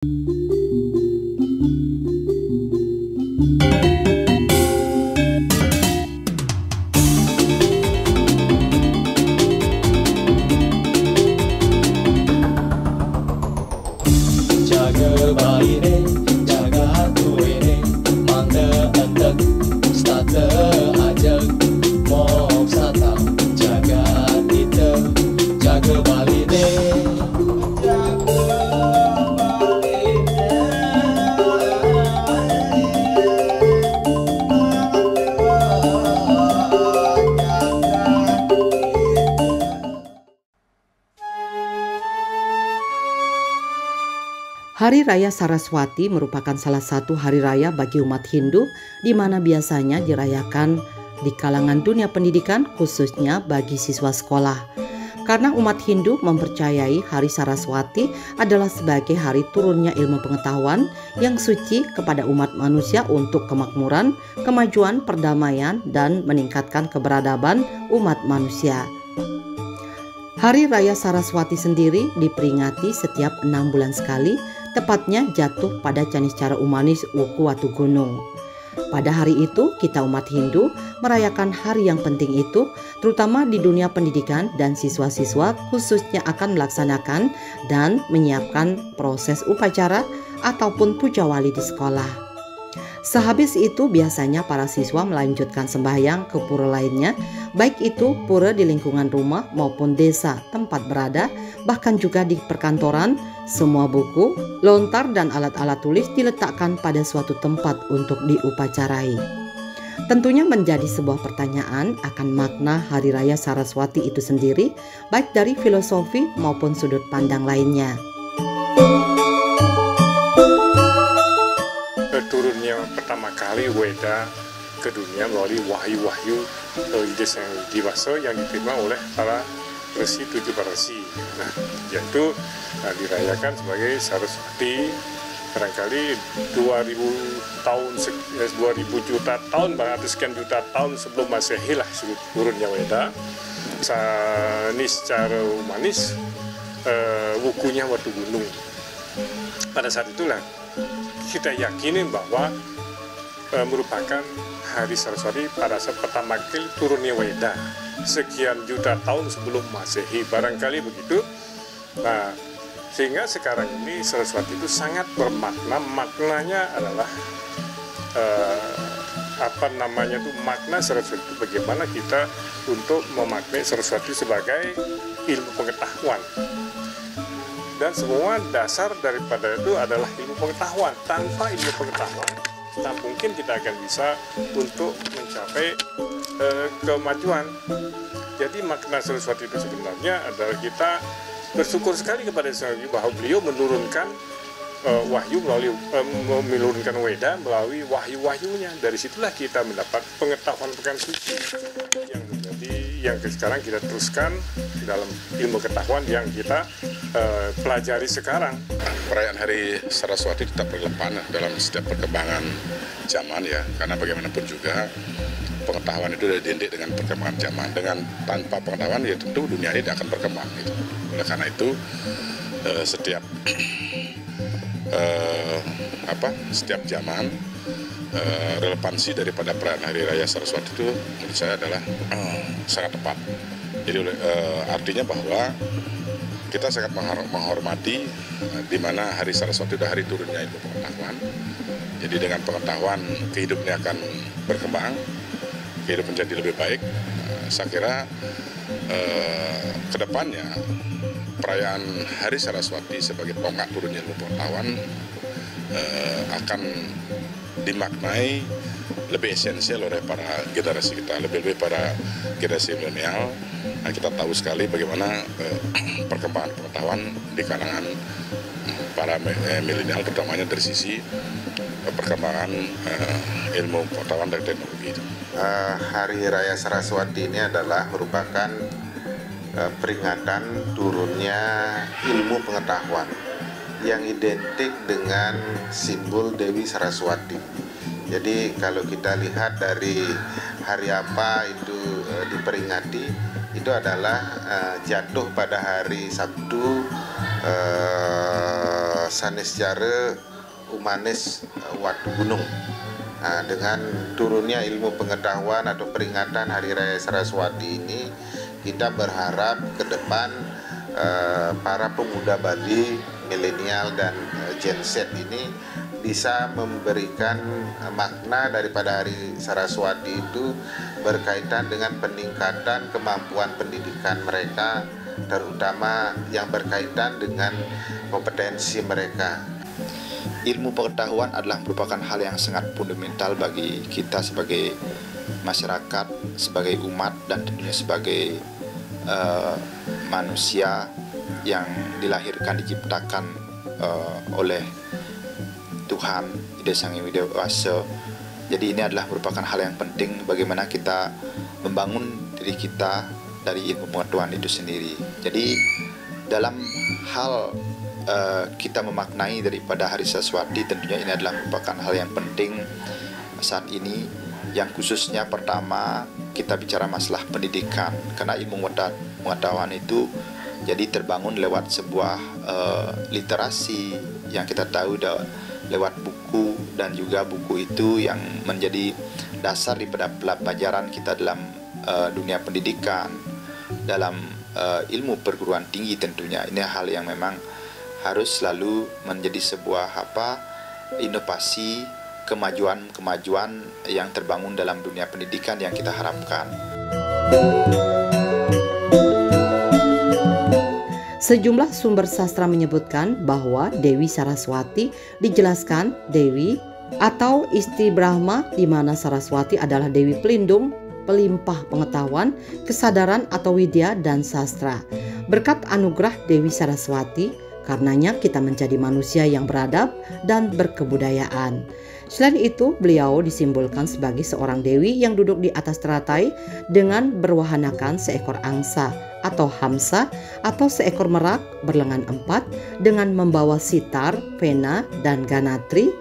Jaga bayi jaga hatu ini, mangga entek, stata ajak, mok sata, jaga kita, jaga bayi Hari Raya Saraswati merupakan salah satu hari raya bagi umat Hindu di mana biasanya dirayakan di kalangan dunia pendidikan khususnya bagi siswa sekolah. Karena umat Hindu mempercayai Hari Saraswati adalah sebagai hari turunnya ilmu pengetahuan yang suci kepada umat manusia untuk kemakmuran, kemajuan, perdamaian, dan meningkatkan keberadaban umat manusia. Hari Raya Saraswati sendiri diperingati setiap 6 bulan sekali, tepatnya jatuh pada Caniscara Umanis Wuku Watu Gunung. Pada hari itu, kita umat Hindu merayakan hari yang penting itu, terutama di dunia pendidikan, dan siswa-siswa khususnya akan melaksanakan dan menyiapkan proses upacara ataupun puja wali di sekolah. Sehabis itu biasanya para siswa melanjutkan sembahyang ke pura lainnya, baik itu pura di lingkungan rumah maupun desa tempat berada, bahkan juga di perkantoran. Semua buku, lontar, dan alat-alat tulis diletakkan pada suatu tempat untuk diupacarai. Tentunya menjadi sebuah pertanyaan akan makna Hari Raya Saraswati itu sendiri, baik dari filosofi maupun sudut pandang lainnya. Turunnya pertama kali Weda ke dunia melalui wahyu-wahyu ide yang dewasa yang diterima oleh para resi, 7 resi. Nah, yaitu dirayakan sebagai Saraswati. Barangkali 2000 juta tahun, sekian juta tahun sebelum Masehi lah turunnya Weda. Ini secara humanis wukunya Watu Gunung. Pada saat itulah kita yakinin bahwa merupakan Hari Saraswati pada saat pertama kali turunnya Weda sekian juta tahun sebelum Masehi, barangkali begitu. Nah, sehingga sekarang ini Saraswati itu sangat bermakna. Maknanya adalah makna Saraswati itu bagaimana kita untuk memaknai Saraswati sebagai ilmu pengetahuan. Dan semua dasar daripada itu adalah ilmu pengetahuan. Tanpa ilmu pengetahuan, tak mungkin kita akan bisa untuk mencapai kemajuan. Jadi makna Saraswati itu sebenarnya adalah kita bersyukur sekali kepada Saraswati bahwa beliau menurunkan wahyu melalui menurunkan Weda melalui wahyu-wahyunya. Dari situlah kita mendapat pengetahuan suci yang sekarang kita teruskan dalam ilmu pengetahuan yang kita pelajari sekarang. Perayaan Hari Saraswati tetap relevan dalam setiap perkembangan zaman ya, karena bagaimanapun juga pengetahuan itu sudah dididik dengan perkembangan zaman. Dengan tanpa pengetahuan ya tentu dunia ini tidak akan berkembang gitu. Oleh karena itu setiap zaman relevansi daripada perayaan Hari Raya Saraswati itu menurut saya adalah sangat tepat. Jadi artinya bahwa kita sangat menghormati di mana Hari Saraswati sudah hari turunnya ilmu pengetahuan. Jadi dengan pengetahuan kehidupannya akan berkembang, kehidupan menjadi lebih baik. Saya kira kedepannya perayaan Hari Saraswati sebagai tonggak turunnya ilmu pengetahuan akan dimaknai lebih esensial oleh para generasi kita, lebih para generasi milenial. Nah, kita tahu sekali bagaimana perkembangan pengetahuan di kalangan para milenial, terutamanya dari sisi perkembangan ilmu pengetahuan dan teknologi itu. Hari Raya Saraswati ini adalah merupakan peringatan turunnya ilmu pengetahuan yang identik dengan simbol Dewi Saraswati. Jadi kalau kita lihat dari hari apa itu diperingati, itu adalah jatuh pada hari Sabtu sanesjare humanis Watu Gunung. Nah, dengan turunnya ilmu pengetahuan atau peringatan Hari Raya Saraswati ini, kita berharap ke depan para pemuda Bali, milenial dan Gen Z ini bisa memberikan makna daripada Hari Saraswati itu berkaitan dengan peningkatan kemampuan pendidikan mereka, terutama yang berkaitan dengan kompetensi mereka. Ilmu pengetahuan adalah merupakan hal yang sangat fundamental bagi kita sebagai masyarakat, sebagai umat, dan tentunya sebagai manusia yang dilahirkan, diciptakan oleh Tuhan Ida Sang Hyang Widi Wasa. Jadi ini adalah merupakan hal yang penting bagaimana kita membangun diri kita dari ilmu pengetahuan itu sendiri. Jadi dalam hal kita memaknai daripada Hari Saraswati, tentunya ini adalah merupakan hal yang penting saat ini, yang khususnya pertama kita bicara masalah pendidikan, karena ilmu pengetahuan itu jadi terbangun lewat sebuah literasi yang kita tahu lewat buku, dan juga buku itu yang menjadi dasar daripada pelajaran kita dalam dunia pendidikan, dalam ilmu perguruan tinggi. Tentunya ini hal yang memang harus selalu menjadi sebuah inovasi, kemajuan yang terbangun dalam dunia pendidikan yang kita harapkan. Sejumlah sumber sastra menyebutkan bahwa Dewi Saraswati dijelaskan Dewi atau istri Brahma, di mana Saraswati adalah Dewi pelindung, pelimpah pengetahuan, kesadaran atau widya dan sastra. Berkat anugerah Dewi Saraswati, karenanya kita menjadi manusia yang beradab dan berkebudayaan. Selain itu, beliau disimbolkan sebagai seorang dewi yang duduk di atas teratai dengan berwahanakan seekor angsa atau hamsa atau seekor merak berlengan 4 dengan membawa sitar, pena, dan ganatri.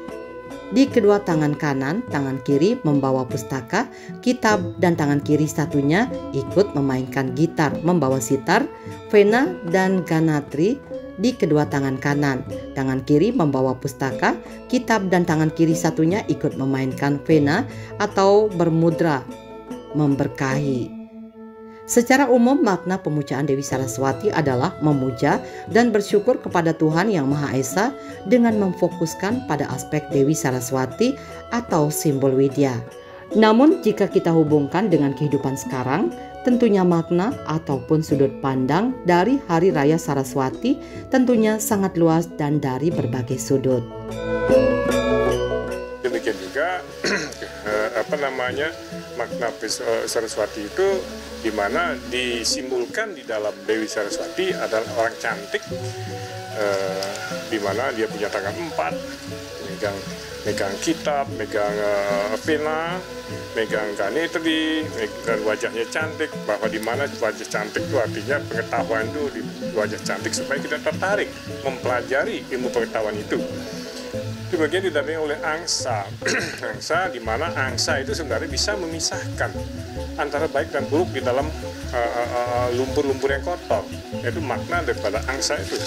Di kedua tangan kanan, tangan kiri membawa pustaka, kitab, dan tangan kiri satunya ikut memainkan gitar, membawa sitar, pena, dan ganatri. Di kedua tangan kanan, tangan kiri membawa pustaka, kitab, dan tangan kiri satunya ikut memainkan pena atau bermudra, memberkahi. Secara umum, makna pemujaan Dewi Saraswati adalah memuja dan bersyukur kepada Tuhan Yang Maha Esa dengan memfokuskan pada aspek Dewi Saraswati atau simbol widya. Namun jika kita hubungkan dengan kehidupan sekarang, tentunya makna ataupun sudut pandang dari Hari Raya Saraswati tentunya sangat luas dan dari berbagai sudut. Demikian juga makna Saraswati itu di mana disimbolkan di dalam Dewi Saraswati adalah orang cantik, di mana dia punya tangan 4, megang kitab, megang pena, megang ganetri, dan wajahnya cantik. Bahwa di mana wajah cantik itu artinya pengetahuan itu di wajah cantik, supaya kita tertarik mempelajari ilmu pengetahuan itu. Itu bagian didampingi oleh angsa. Angsa, di mana angsa itu sebenarnya bisa memisahkan antara baik dan buruk di dalam lumpur-lumpur yang kotor. Itu makna daripada angsa itu.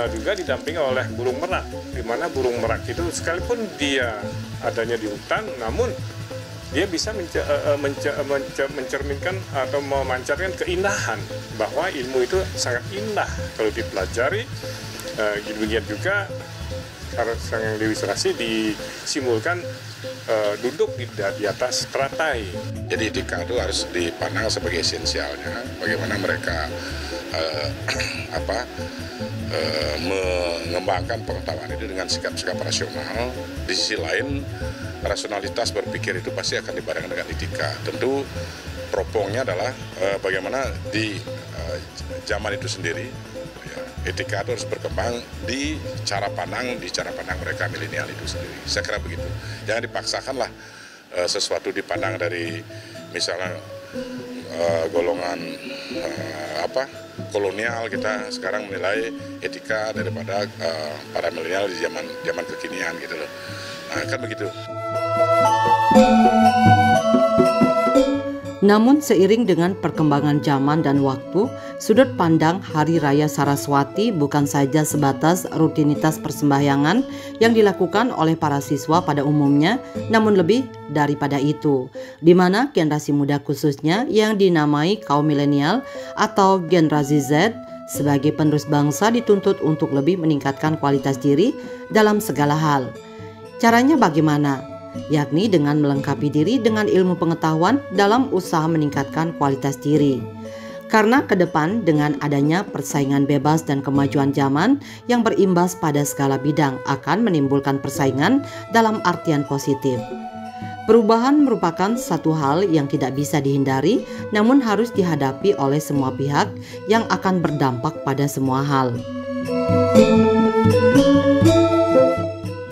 Juga didampingi oleh burung merak, di mana burung merak itu sekalipun dia adanya di hutan, namun dia bisa mencerminkan atau memancarkan keindahan, bahwa ilmu itu sangat indah kalau dipelajari. Demikian juga Sang Dewi Saraswati disimbolkan duduk di atas teratai. Jadi etika itu harus dipandang sebagai esensialnya, bagaimana mereka mengembangkan pengetahuan itu dengan sikap-sikap rasional. Di sisi lain, rasionalitas berpikir itu pasti akan dibarengkan dengan etika. Tentu teropongnya adalah bagaimana di zaman itu sendiri etika itu harus berkembang di cara pandang mereka milenial itu sendiri. Saya kira begitu. Jangan dipaksakanlah sesuatu dipandang dari misalnya golongan kolonial. Kita sekarang menilai etika daripada para milenial di zaman kekinian gitu loh. Nah, kan begitu. Namun seiring dengan perkembangan zaman dan waktu, sudut pandang Hari Raya Saraswati bukan saja sebatas rutinitas persembahyangan yang dilakukan oleh para siswa pada umumnya, namun lebih daripada itu, di mana generasi muda khususnya yang dinamai kaum milenial atau generasi Z sebagai penerus bangsa dituntut untuk lebih meningkatkan kualitas diri dalam segala hal. Caranya bagaimana? Yakni dengan melengkapi diri dengan ilmu pengetahuan dalam usaha meningkatkan kualitas diri. Karena ke depan dengan adanya persaingan bebas dan kemajuan zaman yang berimbas pada segala bidang akan menimbulkan persaingan dalam artian positif. Perubahan merupakan satu hal yang tidak bisa dihindari, namun harus dihadapi oleh semua pihak yang akan berdampak pada semua hal.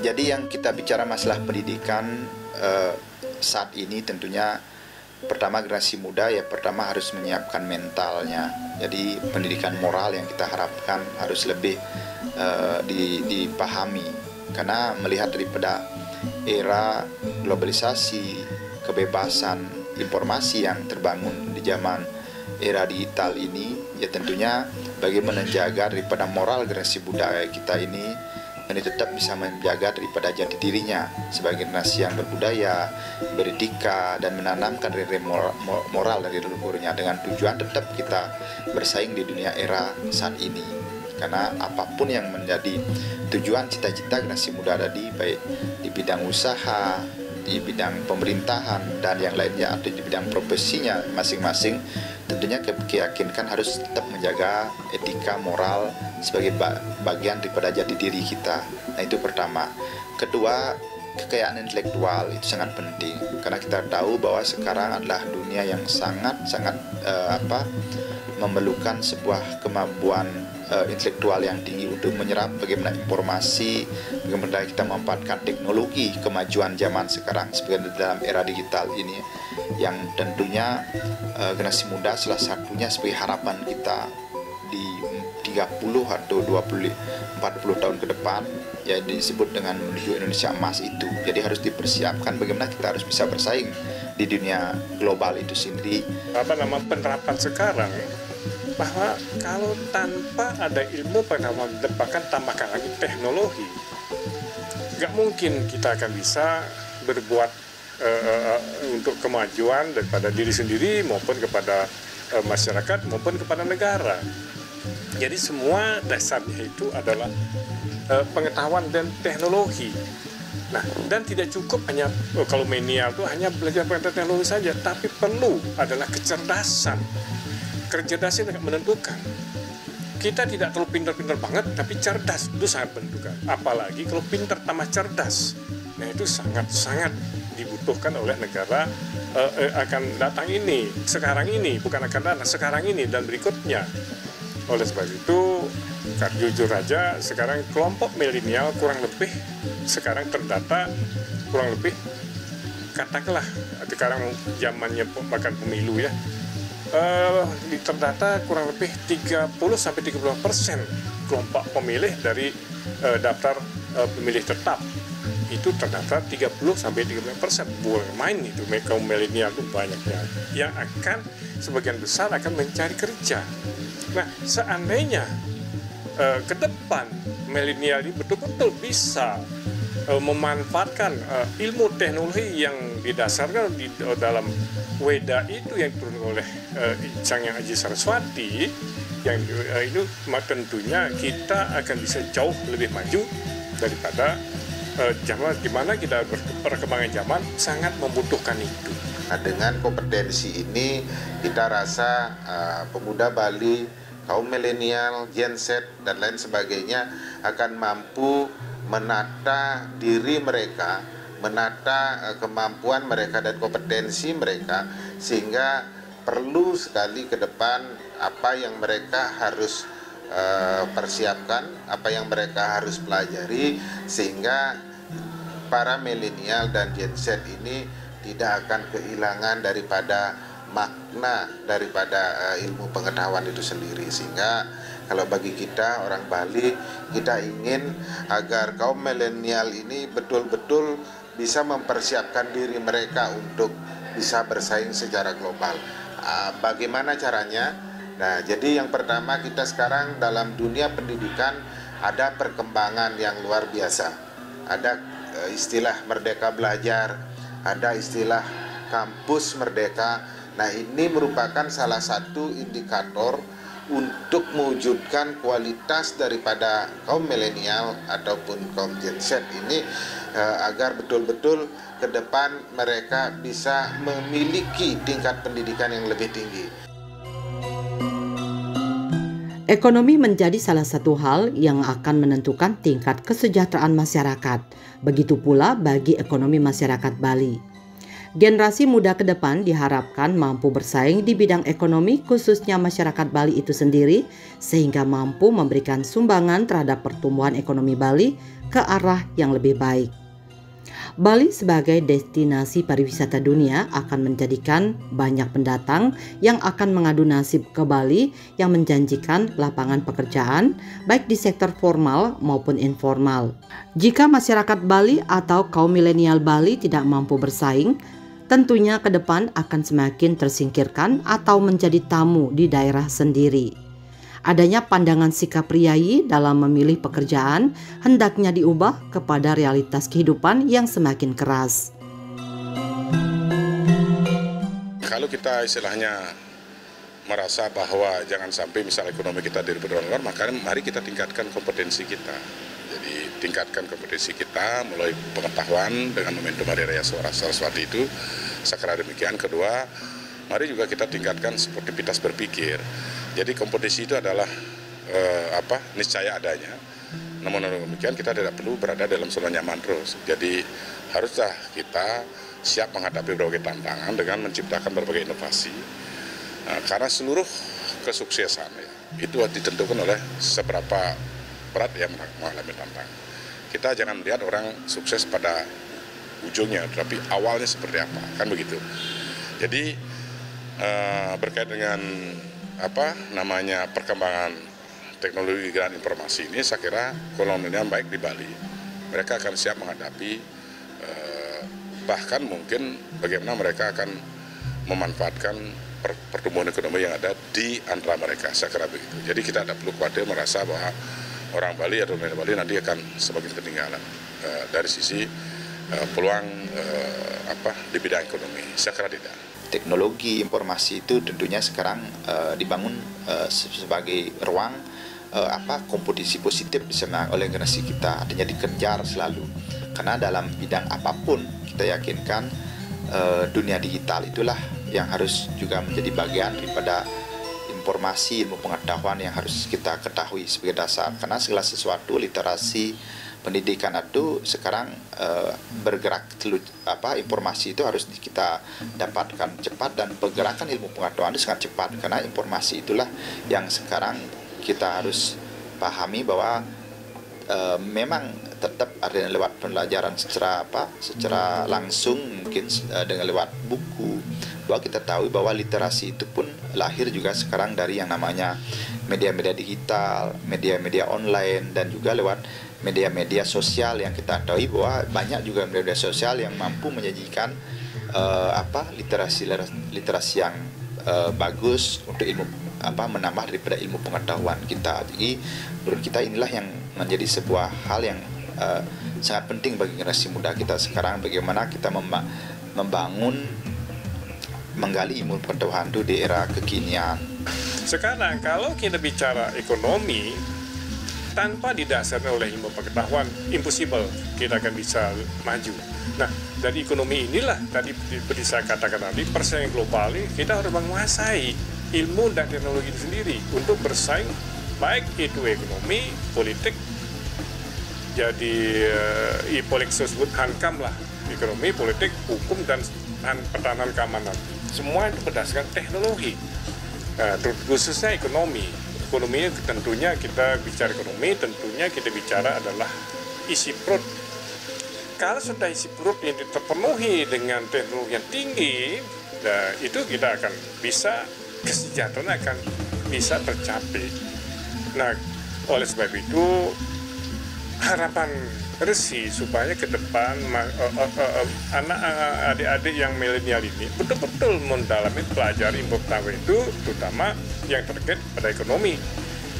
Jadi yang kita bicara masalah pendidikan saat ini tentunya pertama generasi muda ya pertama harus menyiapkan mentalnya. Jadi pendidikan moral yang kita harapkan harus lebih dipahami, karena melihat daripada era globalisasi, kebebasan informasi yang terbangun di zaman era digital ini, ya tentunya bagaimana menjaga daripada moral generasi muda kita ini tetap bisa menjaga daripada jati dirinya sebagai generasi yang berbudaya, beretika, dan menanamkan nilai moral dari leluhurnya dengan tujuan tetap kita bersaing di dunia era saat ini. Karena apapun yang menjadi tujuan cita-cita generasi muda tadi, baik di bidang usaha, di bidang pemerintahan, dan yang lainnya, atau di bidang profesinya masing-masing, tentunya keyakinkan harus tetap menjaga etika moral sebagai bagian daripada jati diri kita. Nah, itu pertama. Kedua, kekayaan intelektual itu sangat penting, karena kita tahu bahwa sekarang adalah dunia yang sangat memerlukan sebuah kemampuan intelektual yang tinggi untuk menyerap bagaimana informasi, bagaimana kita memanfaatkan teknologi kemajuan zaman sekarang sebagai dalam era digital ini, yang tentunya generasi muda salah satunya sebagai harapan kita di 30 atau 40 tahun ke depan, ya disebut dengan menuju Indonesia emas itu. Jadi harus dipersiapkan bagaimana kita harus bisa bersaing di dunia global itu sendiri. Penerapan sekarang bahwa kalau tanpa ada ilmu pengetahuan bahkan tambahkan lagi teknologi, nggak mungkin kita akan bisa berbuat untuk kemajuan daripada diri sendiri maupun kepada masyarakat maupun kepada negara. Jadi semua dasarnya itu adalah pengetahuan dan teknologi. Nah, dan tidak cukup hanya kalau milenial itu hanya belajar pengetahuan teknologi saja, tapi perlu adalah kecerdasan. Kecerdasan sangat menentukan. Kita tidak terlalu pintar-pintar banget, tapi cerdas itu sangat menentukan. Apalagi kalau pintar tambah cerdas, nah itu sangat-sangat dibutuhkan oleh negara akan datang ini, sekarang ini, bukan akan datang, sekarang ini dan berikutnya. Oleh sebab itu, jujur aja, sekarang kelompok milenial kurang lebih sekarang terdata kurang lebih, katakanlah sekarang zamannya bahkan pemilu ya, terdata kurang lebih 30-30% kelompok pemilih dari daftar pemilih tetap itu terdata 30-30%. Bukan main itu, kaum milenial itu banyaknya yang akan sebagian besar akan mencari kerja. Nah, seandainya ke depan milenial ini betul-betul bisa memanfaatkan ilmu teknologi yang didasarkan di dalam Weda itu yang turun oleh Changyang Aji Saraswati, yang itu tentunya kita akan bisa jauh lebih maju daripada zaman di mana kita perkembangan zaman sangat membutuhkan itu. Nah, dengan kompetensi ini kita rasa pemuda Bali, kaum milenial, Gen Z dan lain sebagainya akan mampu menata diri mereka, menata kemampuan mereka dan kompetensi mereka, sehingga perlu sekali ke depan apa yang mereka harus persiapkan, apa yang mereka harus pelajari, sehingga para milenial dan Gen Z ini tidak akan kehilangan daripada makna daripada ilmu pengetahuan itu sendiri. Sehingga kalau bagi kita orang Bali, kita ingin agar kaum milenial ini betul-betul bisa mempersiapkan diri mereka untuk bisa bersaing secara global. Bagaimana caranya? Nah, jadi yang pertama kita sekarang dalam dunia pendidikan ada perkembangan yang luar biasa. Ada istilah merdeka belajar, ada istilah kampus merdeka. Nah, ini merupakan salah satu indikator untuk mewujudkan kualitas daripada kaum milenial ataupun kaum Gen Z ini agar betul-betul ke depan mereka bisa memiliki tingkat pendidikan yang lebih tinggi. Ekonomi menjadi salah satu hal yang akan menentukan tingkat kesejahteraan masyarakat. Begitu pula bagi ekonomi masyarakat Bali. Generasi muda ke depan diharapkan mampu bersaing di bidang ekonomi, khususnya masyarakat Bali itu sendiri, sehingga mampu memberikan sumbangan terhadap pertumbuhan ekonomi Bali ke arah yang lebih baik. Bali sebagai destinasi pariwisata dunia akan menjadikan banyak pendatang yang akan mengadu nasib ke Bali yang menjanjikan lapangan pekerjaan baik di sektor formal maupun informal. Jika masyarakat Bali atau kaum milenial Bali tidak mampu bersaing, tentunya ke depan akan semakin tersingkirkan atau menjadi tamu di daerah sendiri. Adanya pandangan sikap priayi dalam memilih pekerjaan hendaknya diubah kepada realitas kehidupan yang semakin keras. Kalau kita istilahnya merasa bahwa jangan sampai misal ekonomi kita dari luar, maka mari kita tingkatkan kompetensi kita. Jadi tingkatkan kompetensi kita melalui pengetahuan dengan momentum Hari Raya Saraswati itu. Sekira demikian. Kedua, mari juga kita tingkatkan sportivitas berpikir. Jadi kompetisi itu adalah niscaya adanya. Namun demikian kita tidak perlu berada dalam zona nyaman terus. Jadi haruslah kita siap menghadapi berbagai tantangan dengan menciptakan berbagai inovasi. Karena seluruh kesuksesan itu ditentukan oleh seberapa berat yang mengalami tantangan. Kita jangan melihat orang sukses pada ujungnya, tapi awalnya seperti apa, kan begitu. Jadi berkait dengan perkembangan teknologi dan informasi ini, saya kira kolonial baik di Bali, mereka akan siap menghadapi bahkan mungkin bagaimana mereka akan memanfaatkan pertumbuhan ekonomi yang ada di antara mereka, saya kira begitu. Jadi kita tidak perlu khawatir merasa bahwa orang Bali atau milenial Bali nanti akan semakin ketinggalan dari sisi peluang di bidang ekonomi. Saya kira tidak. Teknologi informasi itu tentunya sekarang dibangun sebagai ruang kompetisi positif oleh generasi kita, artinya dikejar selalu. Karena dalam bidang apapun kita yakinkan dunia digital itulah yang harus juga menjadi bagian daripada informasi, ilmu pengetahuan yang harus kita ketahui sebagai dasar. Karena segala sesuatu, literasi, pendidikan itu sekarang bergerak, informasi itu harus kita dapatkan cepat, dan pergerakan ilmu pengetahuan itu sangat cepat. Karena informasi itulah yang sekarang kita harus pahami bahwa memang tetap ada lewat pembelajaran secara langsung, mungkin dengan lewat buku. Bahwa kita tahu bahwa literasi itu pun lahir juga sekarang dari yang namanya media-media digital, media-media online, dan juga lewat media-media sosial yang kita tahu bahwa banyak juga media sosial yang mampu menyajikan literasi yang bagus untuk ilmu menambah daripada ilmu pengetahuan kita. Jadi menurut kita inilah yang menjadi sebuah hal yang sangat penting bagi generasi muda kita sekarang, bagaimana kita menggali ilmu pengetahuan itu di era kekinian. Sekarang kalau kita bicara ekonomi tanpa didasarkan oleh ilmu pengetahuan, impossible kita akan bisa maju. Nah, dari ekonomi inilah tadi seperti saya katakan tadi, persaingan global ini kita harus menguasai ilmu dan teknologi itu sendiri untuk bersaing, baik itu ekonomi, politik. Jadi politik disebut hankam lah, ekonomi, politik, hukum, dan pertahanan keamanan. Semua itu berdasarkan teknologi, khususnya ekonomi. Ekonomi tentunya kita bicara ekonomi, tentunya kita bicara adalah isi perut. Kalau sudah isi perut yang terpenuhi dengan teknologi yang tinggi, nah, itu kita akan bisa, kesejahteraan akan bisa tercapai. Nah, oleh sebab itu harapan Resi supaya ke depan anak adik-adik yang milenial ini betul-betul mendalami pelajari ilmu pengetahuan itu, terutama yang terkait pada ekonomi,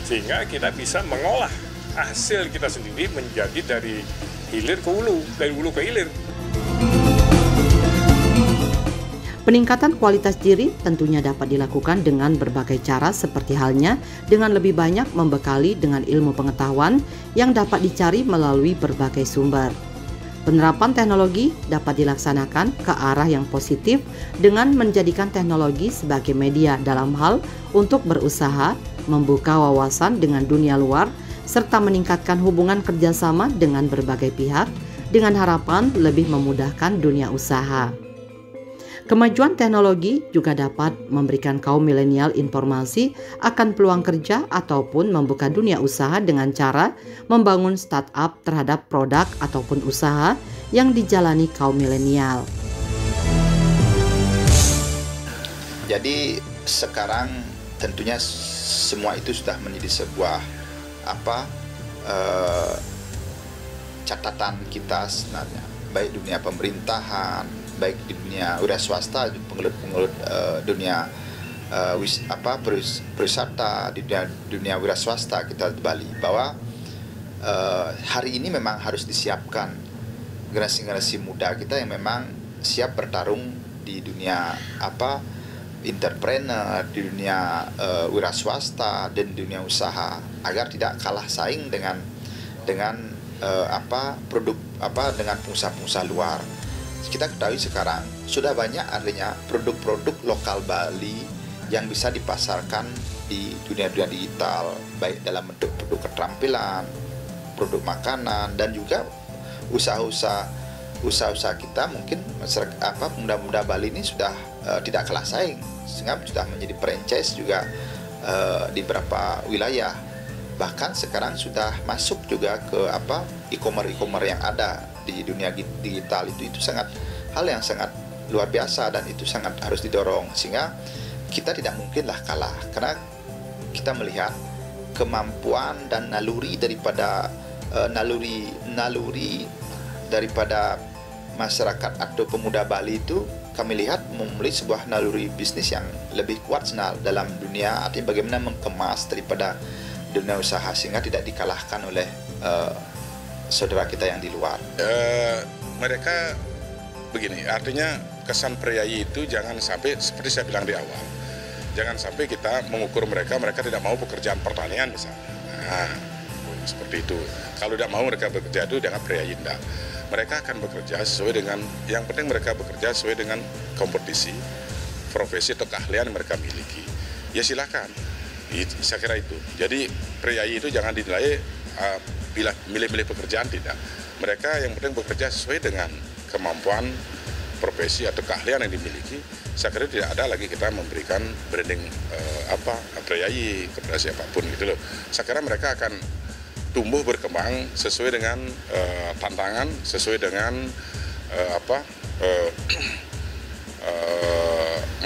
sehingga kita bisa mengolah hasil kita sendiri menjadi dari hilir ke hulu, dari hulu ke hilir. Peningkatan kualitas diri tentunya dapat dilakukan dengan berbagai cara, seperti halnya dengan lebih banyak membekali dengan ilmu pengetahuan yang dapat dicari melalui berbagai sumber. Penerapan teknologi dapat dilaksanakan ke arah yang positif dengan menjadikan teknologi sebagai media dalam hal untuk berusaha, membuka wawasan dengan dunia luar, serta meningkatkan hubungan kerjasama dengan berbagai pihak dengan harapan lebih memudahkan dunia usaha. Kemajuan teknologi juga dapat memberikan kaum milenial informasi akan peluang kerja ataupun membuka dunia usaha dengan cara membangun startup terhadap produk ataupun usaha yang dijalani kaum milenial. Jadi sekarang tentunya semua itu sudah menjadi sebuah catatan kita sebenarnya, baik dunia pemerintahan, baik di dunia wira swasta, pengelut dunia pariwisata, di dunia wira swasta kita di Bali, bahwa hari ini memang harus disiapkan generasi-generasi muda kita yang memang siap bertarung di dunia entrepreneur, di dunia wira swasta dan dunia usaha, agar tidak kalah saing dengan produk dengan pengusaha-pengusaha luar. Kita ketahui sekarang sudah banyak artinya produk-produk lokal Bali yang bisa dipasarkan di dunia-dunia digital, baik dalam bentuk produk keterampilan, produk makanan, dan juga usaha-usaha kita. Mungkin pemuda-pemuda Bali ini sudah tidak kalah saing, sehingga sudah menjadi franchise juga di beberapa wilayah. Bahkan sekarang sudah masuk juga ke e-commerce yang ada di dunia digital. Itu hal yang sangat luar biasa, dan itu sangat harus didorong, sehingga kita tidak mungkinlah kalah, karena kita melihat kemampuan dan naluri daripada masyarakat atau pemuda Bali itu. Kami lihat memiliki sebuah naluri bisnis yang lebih kuat dalam dunia, artinya bagaimana mengemas daripada dunia usaha sehingga tidak dikalahkan oleh saudara kita yang di luar. Mereka begini, artinya kesan priayi itu jangan sampai, seperti saya bilang di awal, jangan sampai kita mengukur mereka tidak mau pekerjaan pertanian misalnya. Nah, seperti itu. Kalau tidak mau mereka bekerja itu dengan priayi, enggak. Mereka akan bekerja sesuai dengan, yang penting mereka bekerja sesuai dengan kompetisi, profesi atau keahlian yang mereka miliki. Ya silakan. Saya kira itu. Jadi priayi itu jangan dinilai milih-milih pekerjaan, tidak. Mereka yang penting bekerja sesuai dengan kemampuan, profesi atau keahlian yang dimiliki. Saya kira tidak ada lagi kita memberikan branding priayi kepada siapapun gitu loh. Saya kira mereka akan tumbuh berkembang sesuai dengan tantangan, sesuai dengan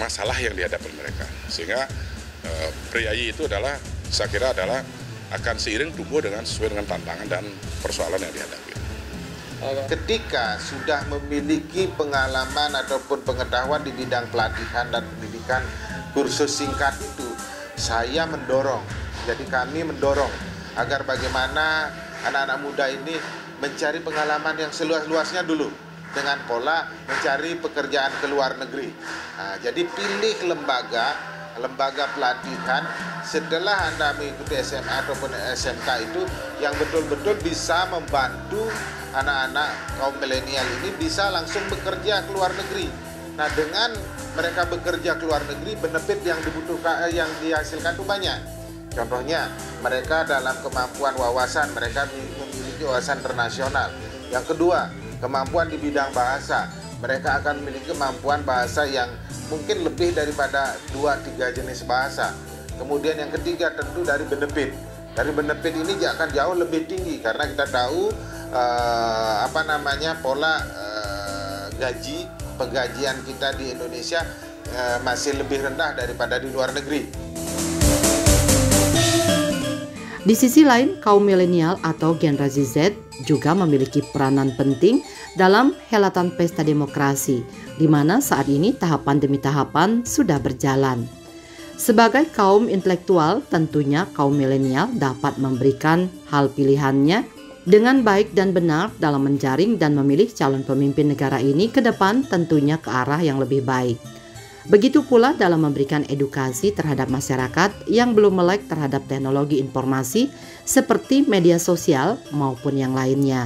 masalah yang dihadapi mereka. Sehingga priayi itu adalah, saya kira adalah akan seiring tumbuh sesuai dengan tantangan dan persoalan yang dihadapi. Ketika sudah memiliki pengalaman ataupun pengetahuan di bidang pelatihan dan pendidikan kursus singkat itu, saya mendorong, jadi kami mendorong agar bagaimana anak-anak muda ini mencari pengalaman yang seluas-luasnya dulu dengan pola mencari pekerjaan ke luar negeri. Nah, jadi pilih lembaga pelatihan setelah Anda mengikuti SMA ataupun SMK itu yang betul-betul bisa membantu anak-anak kaum milenial ini bisa langsung bekerja ke luar negeri. Nah, dengan mereka bekerja ke luar negeri, benefit yang dibutuhkan, yang dihasilkan itu banyak. Contohnya, mereka dalam kemampuan wawasan, mereka memiliki wawasan internasional. Yang kedua, kemampuan di bidang bahasa. Mereka akan memiliki kemampuan bahasa yang mungkin lebih daripada 2-3 jenis bahasa. Kemudian yang ketiga tentu dari benefit. Dari benefit ini akan jauh lebih tinggi karena kita tahu pola penggajian kita di Indonesia masih lebih rendah daripada di luar negeri. Di sisi lain, kaum milenial atau generasi Z juga memiliki peranan penting dalam helatan pesta demokrasi, di mana saat ini tahapan demi tahapan sudah berjalan. Sebagai kaum intelektual, tentunya kaum milenial dapat memberikan hal pilihannya dengan baik dan benar dalam menjaring dan memilih calon pemimpin negara ini ke depan, tentunya ke arah yang lebih baik. Begitu pula dalam memberikan edukasi terhadap masyarakat yang belum melek terhadap teknologi informasi seperti media sosial maupun yang lainnya.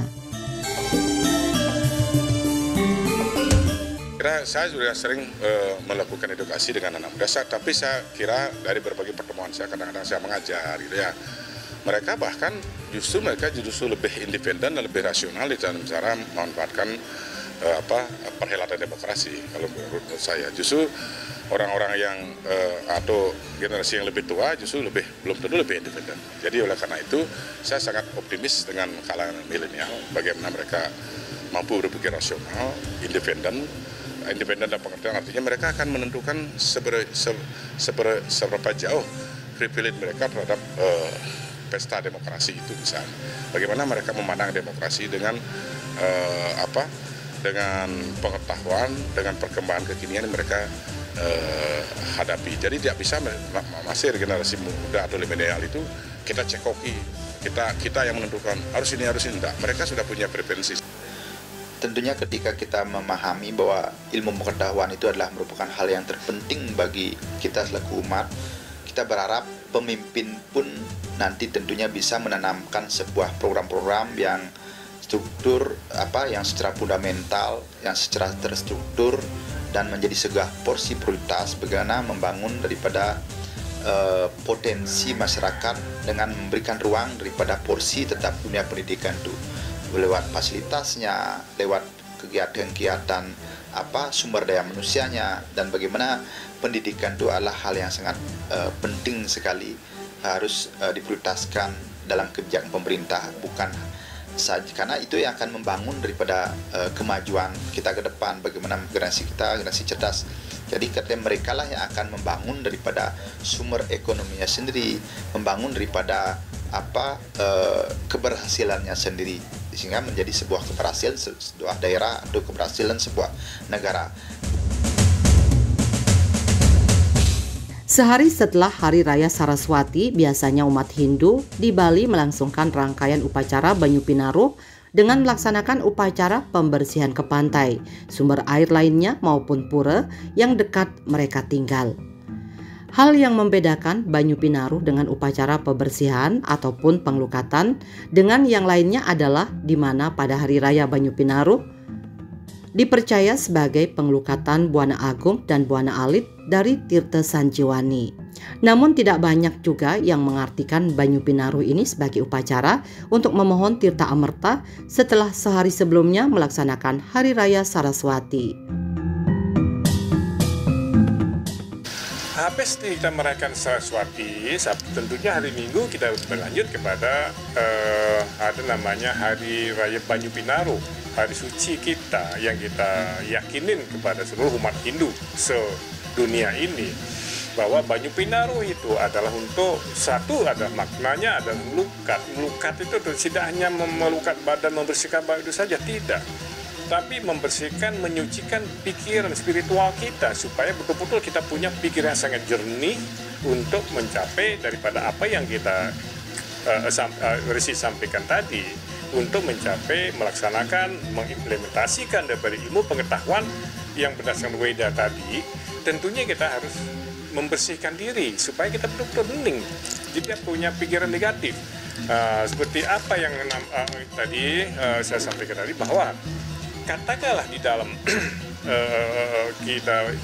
Saya sudah sering melakukan edukasi dengan anak muda, tapi saya kira dari berbagai pertemuan saya kadang-kadang saya mengajar gitu ya. Mereka bahkan justru lebih independen dan lebih rasional di dalam cara memanfaatkan perhelatan demokrasi. Kalau menurut saya justru orang-orang yang atau generasi yang lebih tua justru belum tentu lebih independen. Jadi oleh karena itu saya sangat optimis dengan kalangan milenial bagaimana mereka mampu berpikir rasional, independen dalam pengertian artinya mereka akan menentukan seberapa jauh privilege mereka terhadap pesta demokrasi itu misalnya. Bagaimana mereka memandang demokrasi dengan dengan pengetahuan, dengan perkembangan kekinian yang mereka hadapi. Jadi tidak bisa masih generasi muda atau milenial itu kita cekoki, kita yang menentukan harus ini enggak. Mereka sudah punya preferensi. Tentunya ketika kita memahami bahwa ilmu pengetahuan itu adalah merupakan hal yang terpenting bagi kita selaku umat, kita berharap pemimpin pun nanti tentunya bisa menanamkan sebuah program-program yang struktur yang secara fundamental, yang secara terstruktur dan menjadi sebuah porsi prioritas bagaimana membangun daripada potensi masyarakat dengan memberikan ruang daripada porsi tetap dunia pendidikan itu lewat fasilitasnya, lewat kegiatan-kegiatan sumber daya manusianya, dan bagaimana pendidikan itu adalah hal yang sangat penting sekali harus diprioritaskan dalam kebijakan pemerintah, bukan saja karena itu yang akan membangun daripada kemajuan kita ke depan, bagaimana generasi kita, generasi cerdas. Jadi katanya mereka lah yang akan membangun daripada sumber ekonominya sendiri, membangun daripada keberhasilannya sendiri, sehingga menjadi sebuah keberhasilan sebuah daerah atau keberhasilan sebuah negara. Sehari setelah Hari Raya Saraswati, biasanya umat Hindu di Bali melangsungkan rangkaian upacara Banyu Pinaruh dengan melaksanakan upacara pembersihan ke pantai, sumber air lainnya maupun pura yang dekat mereka tinggal. Hal yang membedakan Banyu Pinaruh dengan upacara pembersihan ataupun penglukatan dengan yang lainnya adalah di mana pada Hari Raya Banyu Pinaruh dipercaya sebagai penglukatan Buana Agung dan Buana Alit dari Tirta Sanjiwani. Namun tidak banyak juga yang mengartikan Banyu Pinaruh ini sebagai upacara untuk memohon Tirta Amerta setelah sehari sebelumnya melaksanakan Hari Raya Saraswati. Habis kita merayakan Saraswati, tentunya hari Minggu kita berlanjut kepada ada namanya Hari Raya Banyu Pinaruh, hari suci kita yang kita yakinin kepada seluruh umat Hindu sedunia ini, bahwa Banyu Pinaruh itu adalah untuk satu, ada maknanya, ada melukat itu tidak hanya melukat badan, membersihkan badan itu saja, tidak, tapi membersihkan, menyucikan pikiran spiritual kita supaya betul-betul kita punya pikiran sangat jernih untuk mencapai daripada apa yang kita Resi sampaikan tadi, untuk mencapai, melaksanakan, mengimplementasikan daripada ilmu pengetahuan yang berdasarkan Weda tadi. Tentunya kita harus membersihkan diri supaya kita betul-betul bening, tidak punya pikiran negatif. Seperti apa yang tadi saya sampaikan tadi, bahwa katakanlah di dalam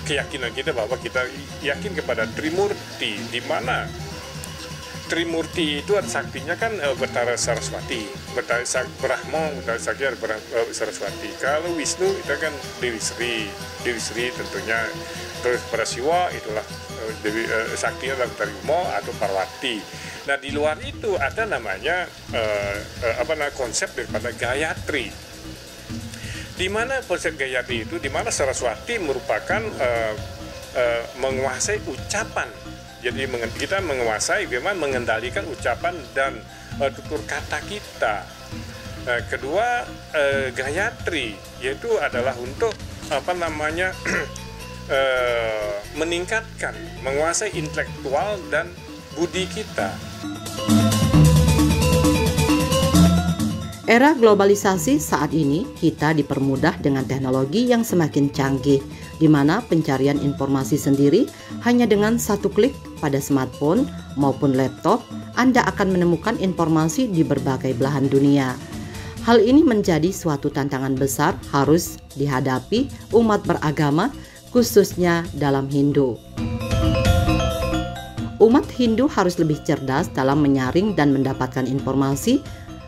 keyakinan kita bahwa kita yakin kepada Trimurti, di mana Trimurti itu saktinya kan Betara Saraswati, Brahma, Betara Sakti, Saraswati. Kalau Wisnu itu kan Dewi Sri tentunya. Terus pada Siwa itulah Dewi Sakti adalah Betari Umo atau Parwati. Nah di luar itu ada namanya konsep daripada Gayatri. Di mana konsep Gayatri itu, di mana Saraswati merupakan menguasai ucapan Jadi kita menguasai bagaimana mengendalikan ucapan dan tutur kata kita. Kedua, Gayatri, yaitu adalah untuk meningkatkan, menguasai intelektual dan budi kita. Era globalisasi saat ini kita dipermudah dengan teknologi yang semakin canggih, di mana pencarian informasi sendiri hanya dengan satu klik pada smartphone maupun laptop, Anda akan menemukan informasi di berbagai belahan dunia. Hal ini menjadi suatu tantangan besar harus dihadapi umat beragama, khususnya dalam Hindu. Umat Hindu harus lebih cerdas dalam menyaring dan mendapatkan informasi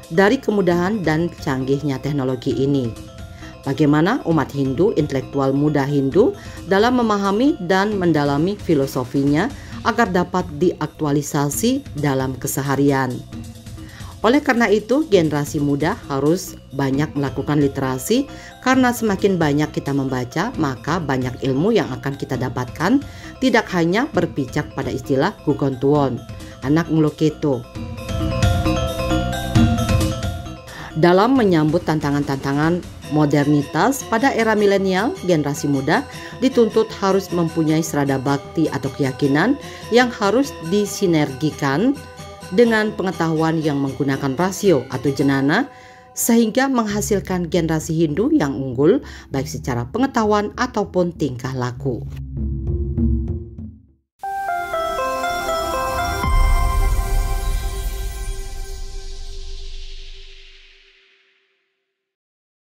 dari kemudahan dan canggihnya teknologi ini. Bagaimana umat Hindu, intelektual muda Hindu dalam memahami dan mendalami filosofinya agar dapat diaktualisasi dalam keseharian. Oleh karena itu, generasi muda harus banyak melakukan literasi, karena semakin banyak kita membaca, maka banyak ilmu yang akan kita dapatkan, tidak hanya berpijak pada istilah gugontuon, anak nguloketo. Dalam menyambut tantangan-tantangan modernitas pada era milenial, generasi muda dituntut harus mempunyai serada bakti atau keyakinan yang harus disinergikan dengan pengetahuan yang menggunakan rasio atau jenana, sehingga menghasilkan generasi Hindu yang unggul baik secara pengetahuan ataupun tingkah laku.